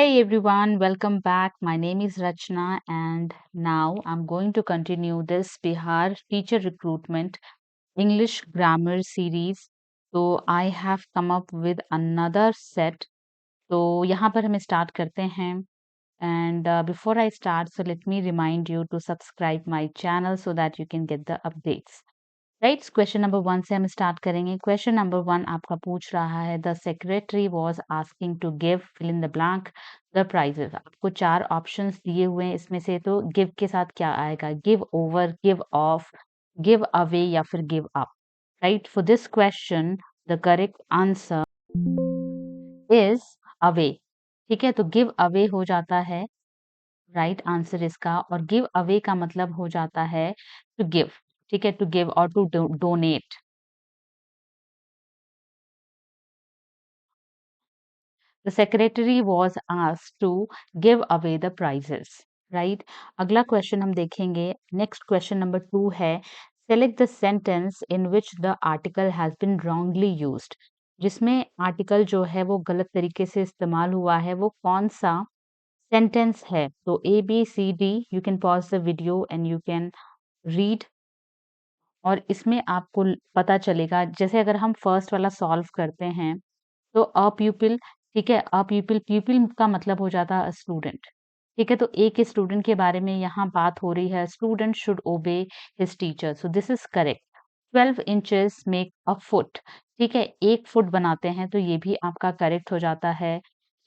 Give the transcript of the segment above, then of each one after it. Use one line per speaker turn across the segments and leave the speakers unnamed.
Hey everyone, welcome back. My name is Rachna, and now I'm going to continue this Bihar teacher recruitment English grammar series. So I have come up with another set. तो यहाँ पर हम start करते हैं. And before I start, so let me remind you to subscribe my channel so that you can get the updates. Right, question number 1 से हम start करेंगे. Question number 1 आपका पूछ रहा है, the secretary was asking to give fill in the blank the prizes. आपको 4 options दिए हुए हैं, इसमें से तो गिव के साथ क्या आएगा? Give over, give of, give away या फिर give up. Right, for this question the correct answer is away. ठीक है, तो गिव अवे हो जाता है राइट आंसर इसका, और गिव अवे का मतलब हो जाता है टू गिव. ठीक है, टू गिव और to donate. The secretary was asked to give away the prizes. Right? अगला क्वेश्चन हम देखेंगे. नेक्स्ट क्वेश्चन नंबर 2 है, select the sentence in which the article has been wrongly used. जिसमें article जो है वो गलत तरीके से इस्तेमाल हुआ है, वो कौन सा सेंटेंस है? तो A B C D. You can pause the video and you can read, और इसमें आपको पता चलेगा. जैसे अगर हम फर्स्ट वाला सॉल्व करते हैं, तो अ प्यूपिल. ठीक है, अ प्यूपिल, प्यूपिल का मतलब हो जाता है स्टूडेंट. ठीक है, तो एक स्टूडेंट के बारे में यहाँ बात हो रही है. स्टूडेंट शुड ओबे his teacher, so this is correct. 12 inches make a foot. ठीक है, 1 फुट बनाते हैं, तो ये भी आपका करेक्ट हो जाता है.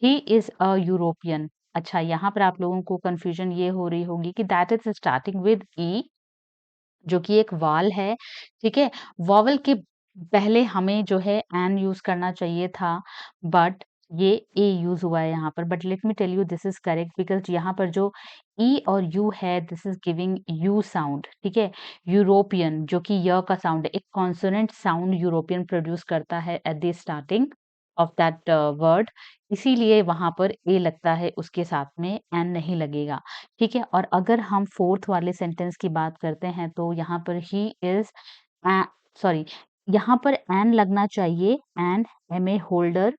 He is a European. अच्छा, यहाँ पर आप लोगों को कंफ्यूजन ये हो रही होगी कि दैट इज स्टार्टिंग विद ई, जो कि एक वाल है. ठीक है, वॉवल के पहले हमें जो है एन यूज करना चाहिए था, बट ये ए यूज हुआ है यहाँ पर. But let me tell you this is correct, because यहाँ पर जो ई और यू है, this is giving you sound. ठीक है, यूरोपियन जो कि य का साउंड है, एक कॉन्सोनेंट साउंड यूरोपियन प्रोड्यूस करता है at the starting of that word. इसीलिए वहां पर ए लगता है, उसके साथ में एन नहीं लगेगा. ठीक है, और अगर हम फोर्थ वाले सेंटेंस की बात करते हैं, तो यहाँ पर ही इज, सॉरी, यहाँ पर एन लगना चाहिए, एंड एम ए होल्डर.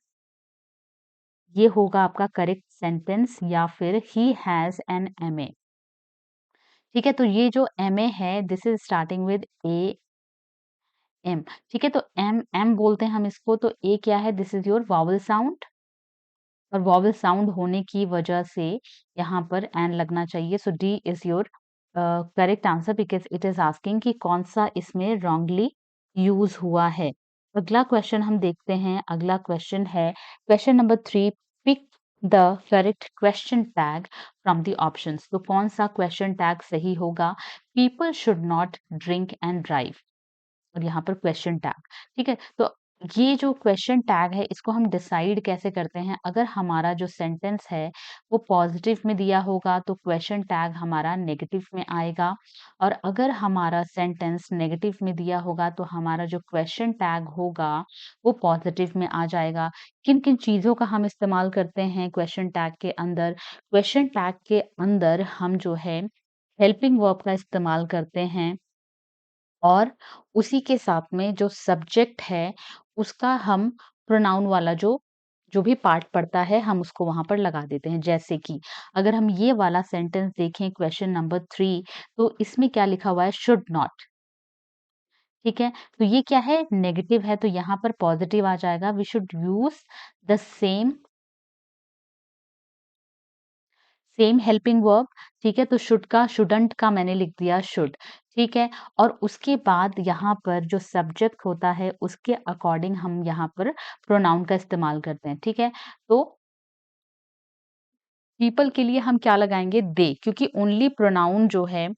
ये होगा आपका करेक्ट सेंटेंस, या फिर he has an M A. ठीक है, तो ये जो एम ए है, this is starting with a M. ठीक है, तो एम एम बोलते हैं हम इसको. तो ए क्या है? This is your vowel sound, और वॉवल साउंड होने की वजह से यहाँ पर एन लगना चाहिए. So D is your correct answer, because it is asking कि कौन सा इसमें रॉन्गली यूज हुआ है. अगला क्वेश्चन हम देखते हैं. अगला क्वेश्चन है question number 3. Pick the correct question tag from the options. तो कौन सा क्वेश्चन टैग सही होगा? People should not drink and drive, और यहाँ पर क्वेश्चन टैग. ठीक है, तो ये जो क्वेश्चन टैग है, इसको हम डिसाइड कैसे करते हैं? अगर हमारा जो सेंटेंस है वो पॉजिटिव में दिया होगा, तो क्वेश्चन टैग हमारा नेगेटिव में आएगा. और अगर हमारा सेंटेंस नेगेटिव में दिया होगा, तो हमारा जो क्वेश्चन टैग होगा वो पॉजिटिव में आ जाएगा. किन किन चीज़ों का हम इस्तेमाल करते हैं क्वेश्चन टैग के अंदर? क्वेश्चन टैग के अंदर हम जो है हेल्पिंग वर्ब का इस्तेमाल करते हैं, और उसी के साथ में जो सब्जेक्ट है, उसका हम प्रोनाउन वाला जो जो भी पार्ट पड़ता है, हम उसको वहाँ पर लगा देते हैं. जैसे कि अगर हम ये वाला सेंटेंस देखें, क्वेश्चन नंबर 3, तो इसमें क्या लिखा हुआ है? Should not. ठीक है, तो ये क्या है? नेगेटिव है, तो यहाँ पर पॉजिटिव आ जाएगा. We should use the same helping verb. ठीक है, तो शुड का शुडंट का मैंने लिख दिया शुड. ठीक है, और उसके बाद यहाँ पर जो सब्जेक्ट होता है, उसके अकॉर्डिंग हम यहाँ पर प्रोनाउन का इस्तेमाल करते हैं. ठीक है, तो पीपल के लिए हम क्या लगाएंगे? दे, क्योंकि ओनली प्रोनाउन जो है,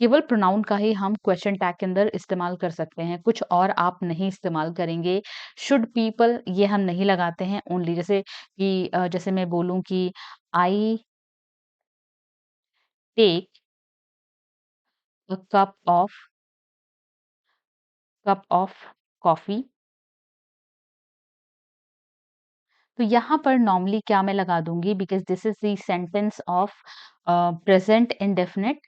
केवल प्रोनाउन का ही हम क्वेश्चन टैग के अंदर इस्तेमाल कर सकते हैं, कुछ और आप नहीं इस्तेमाल करेंगे. शुड पीपल ये हम नहीं लगाते हैं. ओनली जैसे कि जैसे मैं बोलूं कि I take a cup of coffee. तो यहाँ पर नॉर्मली क्या मैं लगा दूंगी, because this is the sentence of present indefinite.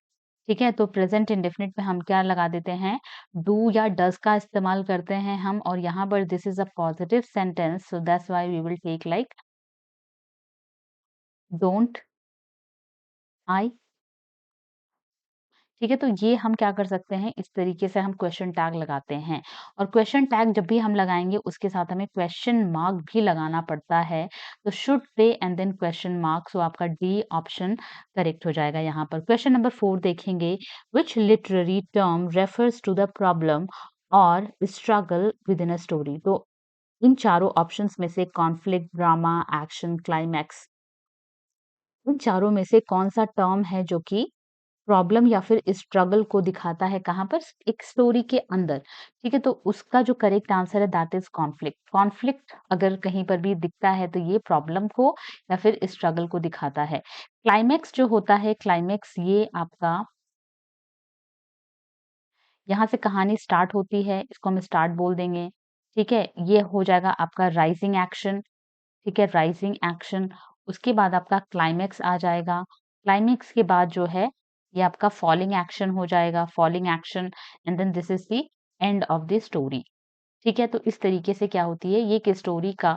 ठीक है, तो प्रेजेंट इंडेफिनिट में हम क्या लगा देते हैं? डू या डज का इस्तेमाल करते हैं हम, और यहाँ पर this is a positive sentence, so that's why we will take like don't, I. ठीक है, तो ये हम क्या कर सकते हैं, इस तरीके से हम क्वेश्चन टैग लगाते हैं। और क्वेश्चन टैग जब भी हम लगाएँगे उसके साथ हमें क्वेश्चन मार्क भी लगाना पड़ता है। तो should say and then question mark, so आपका डी ऑप्शन करेक्ट हो जाएगा यहाँ पर। क्वेश्चन नंबर 4 देखेंगे, which literary term refers to the problem और struggle within a story? तो इन चारों ऑप्शंस में से कॉन्फ्लिक्ट, ड्रामा, एक्शन, क्लाइमैक्स, इन चारों में से कौन-सा टर्म है जो कि प्रॉब्लम या फिर स्ट्रगल को दिखाता है कहाँ पर? एक स्टोरी के अंदर, ठीक है? तो उसका जो करेक्ट आंसर है दैट इज़ कॉन्फ्लिक्ट। कॉन्फ्लिक्ट अगर कहीं पर भी दिखता है तो ये प्रॉब्लम को या फिर स्ट्रगल को दिखाता है। क्लाइमैक्स जो होता है, क्लाइमैक्स ये आपका यहाँ से कहानी स्टार्ट होती है, इसको हम स्टार्ट बोल देंगे, ठीक है? ये हो जाएगा आपका राइजिंग एक्शन, ठीक है? राइजिंग एक्शन, उसके बाद आपका क्लाइमैक्स आ जाएगा। क्लाइमैक्स के बाद जो है, ये आपका फॉलिंग एक्शन हो जाएगा, falling action and then this is the end of the story, ठीक है? तो इस तरीके से क्या होती है, ये एक स्टोरी का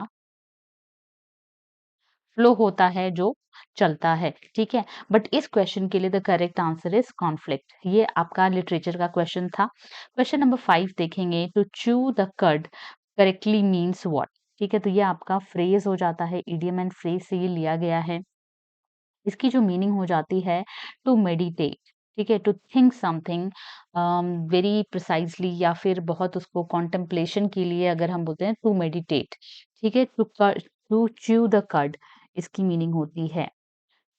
फ्लो होता है जो चलता है, ठीक है? बट इस क्वेश्चन के लिए the correct answer is conflict. ये आपका लिटरेचर का क्वेश्चन था। क्वेश्चन नंबर 5 देखेंगे, टू च्यू द कड करेक्टली मीन्स व्हाट? ठीक है, तो ये आपका फ्रेज़ हो जाता है, इडियम एंड फ्रेज़ से ये लिया गया है। इसकी जो मीनिंग हो जाती है टू मेडिटेट, ठीक है? To think something very precisely, या फिर बहुत उसको कॉन्टेम्पलेशन के लिए अगर हम बोलते हैं टू मेडिटेट, ठीक है? टू च्यू द कड, इसकी मीनिंग होती है।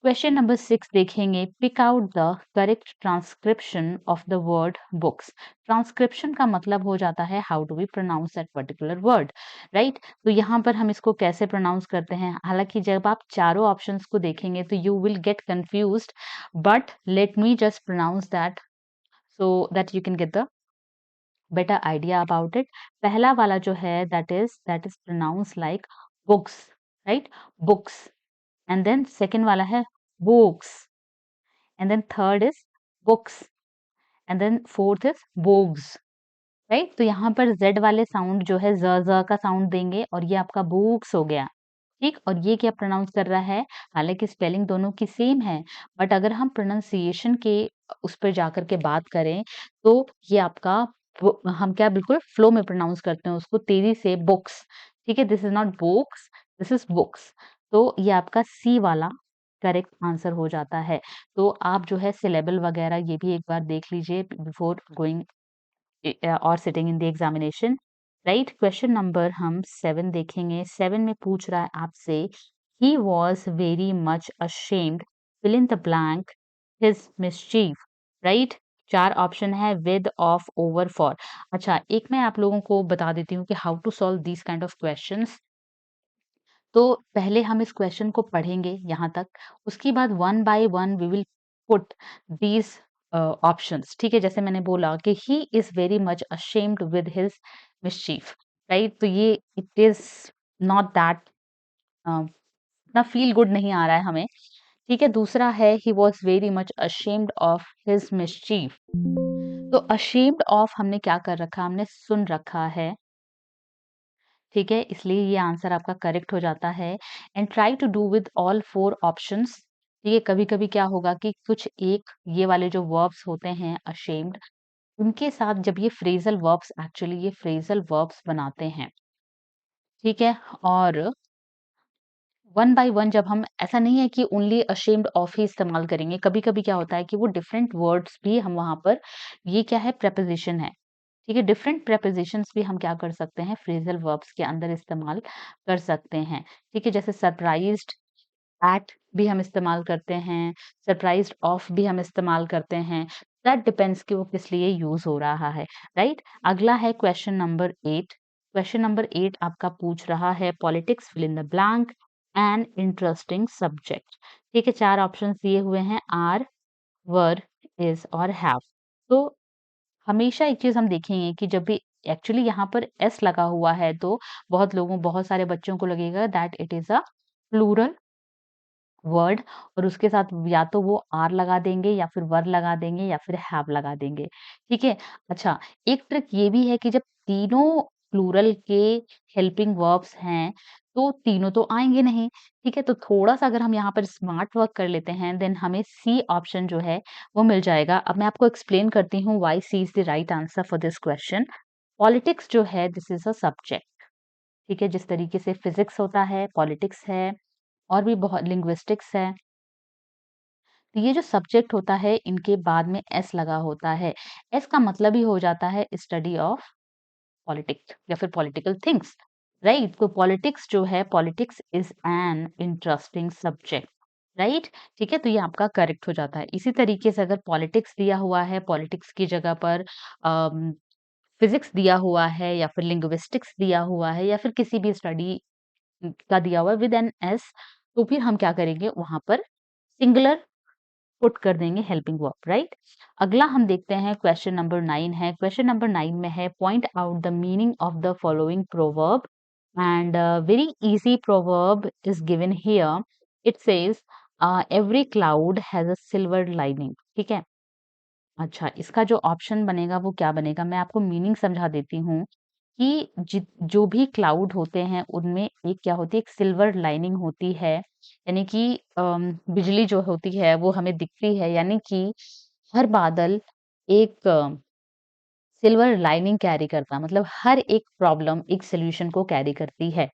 क्वेश्चन नंबर 6 देखेंगे, pick out the correct transcription of the word books. Transcription का मतलब हो जाता है how do we pronounce that particular word, right? तो यहाँ पर हम इसको कैसे प्रोनाउंस करते हैं, हालांकि जब आप चारों ऑप्शंस को देखेंगे तो you will get confused, but let me just pronounce that so that you can get the better idea about it. पहला वाला जो है that is pronounce like books, right? Books. And then second वाला है books, and then third is books, and then fourth is books, right? तो यहाँ पर Z वाले साउंड जो है ज़ का साउंड देंगे और ये आपका बुक्स हो गया, ठीक? और ये क्या प्रोनाउंस कर रहा है? हालाँकि स्पेलिंग दोनों की सेम है, बट अगर हम प्रोनंसिएशन के उस पे जाकर के बात करें, तो ये आपका हम क्या बिल्कुल फ्लो में प्रोनाउंस करते हैं उसको तेज़ी से बुक्स, ठीक है? This is not books, this is books. तो ये आपका सी वाला करेक्ट आंसर हो जाता है। तो आप जो है सिलेबल वगैरह ये भी एक बार देख लीजिए बिफोर गोइंग और sitting in the examination, right? Question number हम 7 देखेंगे। 7 में पूछ रहा है आपसे, he was very much ashamed, fill in the blank, his mischief, right? चार ऑप्शन है, विद, ऑफ, ओवर, फॉर। अच्छा, एक मैं आप लोगों को बता देती हूँ कि how to solve this kind of questions. तो पहले हम इस क्वेश्चन को पढ़ेंगे यहाँ तक, उसके बाद one by one we will put these options, ठीक है? जैसे मैंने बोला कि he is very much ashamed with his mischief, right? तो ये इट इज नॉट दैट इतना फील गुड नहीं आ रहा है हमें, ठीक है? दूसरा है, he was very much ashamed of his mischief. तो अशेम्ड ऑफ हमने क्या कर रखा, हमने सुन रखा है, ठीक है? इसलिए ये आंसर आपका करेक्ट हो जाता है। And try to do with all 4 options. ये कभी-कभी क्या होगा कि कुछ एक ये वाले जो वर्ब्स होते हैं अशेम्ड, उनके साथ जब ये फ्रेज़ल वर्ब्स एक्चुअली ये फ्रेज़ल वर्ब्स बनाते हैं, ठीक है? और वन बाय वन जब हम, ऐसा नहीं है कि ओनली अशेम्ड ऑफ ही इस्तेमाल करेंगे, कभी-कभी क्या होता है कि वो डिफरेंट वर्ड्स भी हम वहाँ पर, ये क्या है, प्रेपोज़िशन है, ठीक है? डिफरेंट प्रेपोज़िशंस भी हम क्या कर सकते हैं, फ्रेज़ल वर्ब्स के अंदर इस्तेमाल कर सकते हैं, ठीक है? जैसे सरप्राइज़्ड एट भी हम इस्तेमाल करते हैं, सरप्राइज़्ड ऑफ भी हम इस्तेमाल करते हैं। दैट डिपेंड्स कि वो किस लिए यूज़ हो रहा है, राइट? अगला है क्वेश्चन नंबर 8। क्वेश्चन नंबर 8 आपका पूछ रहा है, politics fill in the blank an interesting subject, ठीक है? 4 ऑप्शंस दिए हुए हैं, आर, वर, इज़ और हैव। तो हमेशा एक चीज़ हम देखेंगे कि जब भी एक्चुअली यहाँ पर एस लगा हुआ है, तो बहुत सारे बच्चों को लगेगा that it is a plural word, और उसके साथ या तो वो आर लगा देंगे या फिर वर लगा देंगे या फिर हैव लगा देंगे, ठीक है? अच्छा, एक ट्रिक ये भी है कि जब तीनों प्लूरल के हेल्पिंग वर्ब्स हैं, तो तीनों तो आएँगे नहीं, ठीक है? तो थोड़ा-सा अगर हम यहाँ पर स्मार्ट वर्क कर लेते हैं, देन हमें सी ऑप्शन जो है वो मिल जाएगा। अब मैं आपको एक्सप्लेन करती हूँ why C is the right answer for this question. Politics जो है दिस इज़ अ सब्जेक्ट, ठीक है? जिस तरीके से फिज़िक्स होता है, पॉलिटिक्स है और भी बहुत लिंग्विस्टिक्स है। तो ये जो सब्जेक्ट होता है इनके बाद में एस लगा होता है। एस का मतलब ही हो जाता है स्टडी ऑफ पॉलिटिक्स या फिर पॉलिटिकल थिंग्स, राइट? तो पॉलिटिक्स जो है, politics is an interesting subject, right? ठीक है, तो ये आपका करेक्ट हो जाता है। इसी तरीके से अगर पॉलिटिक्स दिया हुआ है, पॉलिटिक्स की जगह पर फिजिक्स दिया हुआ है या फिर लिंग्विस्टिक्स दिया हुआ है या फिर किसी भी स्टडी का दिया हुआ है विद एन एस, तो फिर हम क्या करेंगे वहां पर सिंगुलर पुट कर देंगे हेल्पिंग वर्ब, राइट? अगला हम देखते हैं क्वेश्चन नंबर 9 है। क्वेश्चन नंबर 9 में है point out the meaning of the following proverb and very easy proverb is given here. It says every cloud has a silver lining, ठीक है? अच्छा, इसका जो ऑप्शन बनेगा वो क्या बनेगा? मैं आपको मीनिंग समझा देती हूँ कि जो भी क्लाउड होते हैं उनमें एक क्या होती है, एक सिल्वर लाइनिंग होती है, यानी कि बिजली जो होती है वो हमें दिखती है, यानी कि हर बादल एक सिल्वर लाइनिंग कैरी करता, मतलब हर एक प्रॉब्लम एक सॉल्यूशन को कैरी करती है,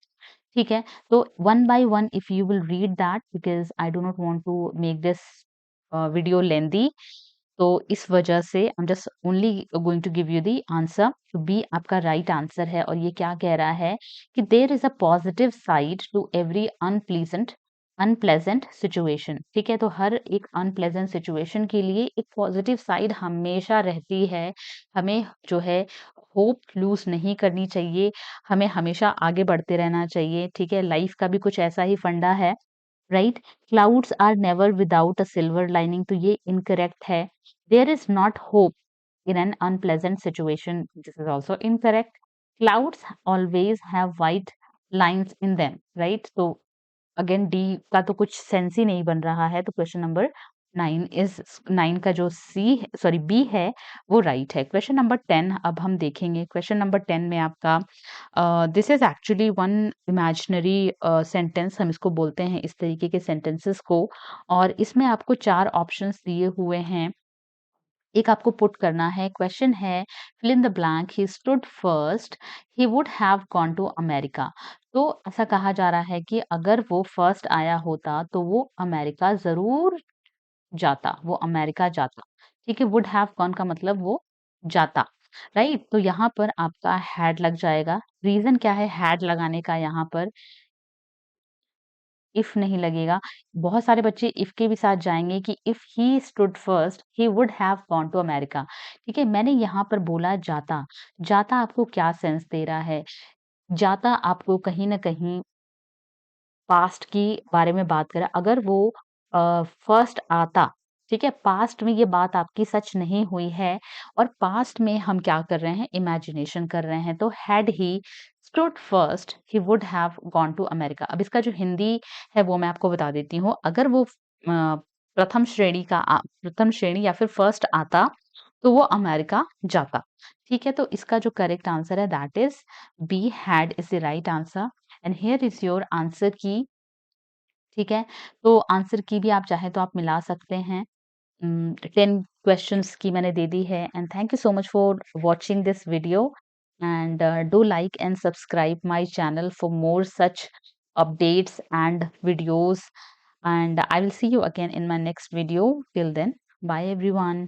ठीक है? तो one by one if you will read that, because I do not want to make this video lengthy, तो इस वजह से I am just only going to give you the answer. तो बी आपका राइट आंसर है और ये क्या कह रहा है कि there is a positive side to every unpleasant situation, ठीक है? तो हर एक अनप्लेजेंट सिचुएशन के लिए एक पॉजिटिव साइड हमेशा रहती है। हमें जो है होप लूज नहीं करनी चाहिए, हमें हमेशा आगे बढ़ते रहना चाहिए, ठीक है? लाइफ का भी कुछ ऐसा ही फंडा है, right? Clouds are never without a silver lining, तो ये इनकरेक्ट है। There is not hope in an unpleasant situation. This is also incorrect. Clouds always have white lines in them, right? So again D का तो कुछ sense ही नहीं बन रहा है, तो क्वेश्चन नंबर 9 का जो बी है वो राइट है। क्वेश्चन नंबर 10 अब हम देखेंगे। क्वेश्चन नंबर 10 में आपका this is actually one imaginary sentence, हम इसको बोलते हैं इस तरीके के सेंटेंसेस को, और इसमें आपको 4 ऑप्शंस दिए हुए हैं। एक आपको पुट करना है, क्वेश्चन है fill in the blank, he stood first, he would have gone to America. तो ऐसा कहा जा रहा है कि अगर वो फर्स्ट आया होता तो वो अमेरिका जरूर जाता, वो अमेरिका जाता, ठीक है? वुड हैव गॉन का मतलब वो जाता, राइट? तो यहाँ पर आपका हैड लग जाएगा। रीजन क्या है हैड लगाने का यहाँ पर? इफ नहीं लगेगा। बहुत सारे बच्चे इफ के भी साथ जाएँगे कि if he stood first he would have gone to America, ठीक है? मैंने यहाँ पर बोला जाता। जाता आपको क्या सेंस दे रहा है? जाता आपको कहीं न कहीं पास्ट की बारे में बात कर रहा है। अगर वो फर्स्ट आता, ठीक है? पास्ट में ये बात आपकी सच नहीं हुई है और पास्ट में हम क्या कर रहे हैं? इमेजिनेशन कर रहे हैं। तो had he stood first he would have gone to America. अब इसका जो हिंदी है वो मैं आपको बता देती हूँ। अगर वो प्रथम श्रेणी या फिर फर्स्ट आता तो वो अमेरिका जाता, ठीक है? तो इसका जो करेक्ट आंसर है that is B, had is the right answer and here is your answer key, ठीक है? तो आंसर की भी आप चाहें तो आप मिला सकते हैं। 10 क्वेश्चंस की मैंने दे दी है and thank you so much for watching this video and do like and subscribe my channel for more such updates and videos, and I will see you again in my next video. Till then, bye everyone.